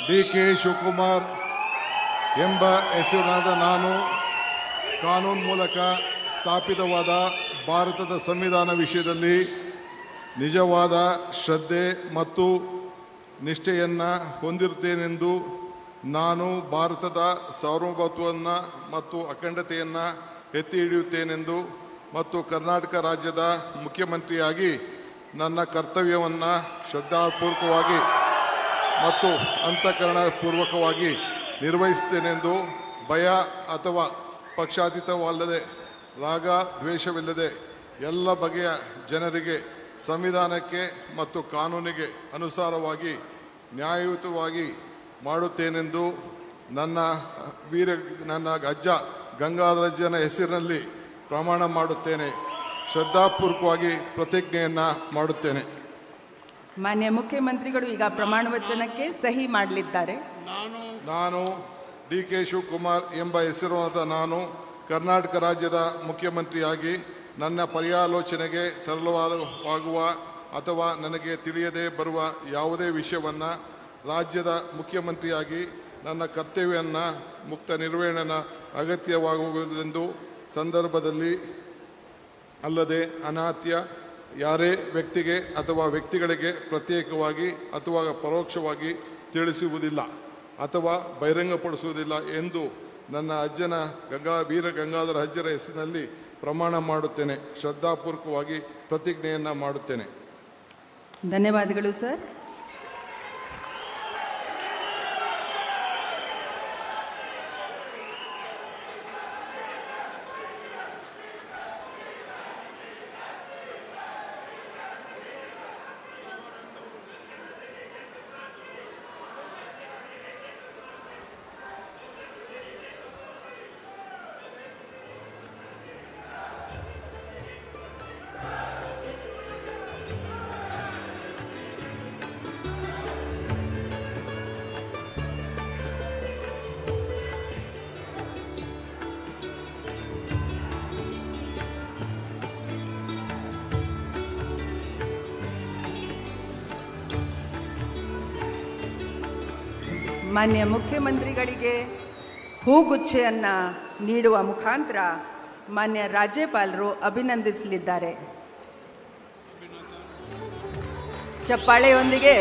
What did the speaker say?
ಡಿ.ಕೆ. ಶಿವಕುಮಾರ್ ಎಂಬ ಹೆಸರಿನಾದ ನಾನು ಕಾನೂನು ಮೂಲಕ ಸ್ಥಾಪಿತವಾದ ಭಾರತದ ಸಂವಿಧಾನ ವಿಷಯದಲ್ಲಿ ನಿಜವಾದ ಶ್ರದ್ಧೆ ಮತ್ತು ನಿಷ್ಠೆಯನ್ನು ಹೊಂದಿರುತ್ತೇನೆಂದು ನಾನು ಭಾರತದ ಸಾರ್ವಭೌಮತ್ವವನ್ನು ಮತ್ತು ಅಖಂಡತೆಯನ್ನು ಎತ್ತಿ ಹಿಡಿಯುತ್ತೇನೆಂದು ಮತ್ತು ಕರ್ನಾಟಕ ರಾಜ್ಯದ ಮುಖ್ಯಮಂತ್ರಿಯಾಗಿ ನನ್ನ ಕರ್ತವ್ಯವನ್ನು ಶ್ರದ್ಧಾಪೂರ್ವಕವಾಗಿ ಮತ್ತು ಅಂತಃಕರಣಪೂರ್ವಕವಾಗಿ ನಿರ್ವಹಿಸುತ್ತೇನೆಂದು ಭಯ ಅಥವಾ ಪಕ್ಷಾತೀತವಲ್ಲದೆ ರಾಗ ದ್ವೇಷವಿಲ್ಲದೆ ಎಲ್ಲ ಬಗೆಯ ಜನರಿಗೆ ಸಂವಿಧಾನಕ್ಕೆ ಮತ್ತು ಕಾನೂನಿಗೆ ಅನುಸಾರವಾಗಿ ನ್ಯಾಯಯುತವಾಗಿ ಮಾಡುತ್ತೇನೆಂದು ನನ್ನ ಅಜ್ಜ ಗಂಗಾಧರಜ್ಜನ ಹೆಸರಿನಲ್ಲಿ ಪ್ರಮಾಣ ಮಾಡುತ್ತೇನೆ. ಶ್ರದ್ಧಾಪೂರ್ವಕವಾಗಿ ಪ್ರತಿಜ್ಞೆಯನ್ನು ಮಾಡುತ್ತೇನೆ. ಮಾನ್ಯ ಮುಖ್ಯಮಂತ್ರಿಗಳು ಈಗ ಪ್ರಮಾಣ ವಚನಕ್ಕೆ ಸಹಿ ಮಾಡಲಿದ್ದಾರೆ. ನಾನು ಡಿ.ಕೆ. ಶಿವಕುಮಾರ್ ಎಂಬ ಹೆಸರಾದ ನಾನು ಕರ್ನಾಟಕ ರಾಜ್ಯದ ಮುಖ್ಯಮಂತ್ರಿಯಾಗಿ ನನ್ನ ಪರ್ಯಾಲೋಚನೆಗೆ ತರಲಾಗುವ ಅಥವಾ ನನಗೆ ತಿಳಿಯದೇ ಬರುವ ಯಾವುದೇ ವಿಷಯವನ್ನು ರಾಜ್ಯದ ಮುಖ್ಯಮಂತ್ರಿಯಾಗಿ ನನ್ನ ಕರ್ತವ್ಯವನ್ನು ಮುಕ್ತ ನಿರ್ವಹಣೆಯ ಅಗತ್ಯವಾಗುವುದೆಂದು ಸಂದರ್ಭದಲ್ಲಿ ಅಲ್ಲದೆ ಅನಾತ್ಯ ಯಾರೇ ವ್ಯಕ್ತಿಗೆ ಅಥವಾ ವ್ಯಕ್ತಿಗಳಿಗೆ ಪ್ರತ್ಯೇಕವಾಗಿ ಅಥವಾ ಪರೋಕ್ಷವಾಗಿ ತಿಳಿಸುವುದಿಲ್ಲ ಅಥವಾ ಬಹಿರಂಗಪಡಿಸುವುದಿಲ್ಲ ಎಂದು ನನ್ನ ಅಜ್ಜನ ವೀರ ಗಂಗಾಧರ ಅಜ್ಜರ ಹೆಸರಿನಲ್ಲಿ ಪ್ರಮಾಣ ಮಾಡುತ್ತೇನೆ. ಶ್ರದ್ಧಾಪೂರ್ವಕವಾಗಿ ಪ್ರತಿಜ್ಞೆಯನ್ನು ಮಾಡುತ್ತೇನೆ. ಧನ್ಯವಾದಗಳು ಸರ್. ಮಾನ್ಯ ಮುಖ್ಯಮಂತ್ರಿಗಳಿಗೆ ಹೂಗುಚ್ಛೆಯನ್ನು ನೀಡುವ ಮುಖಾಂತರ ಮಾನ್ಯ ರಾಜ್ಯಪಾಲರು ಅಭಿನಂದಿಸಲಿದ್ದಾರೆ. ಚಪ್ಪಾಳೆಯೊಂದಿಗೆ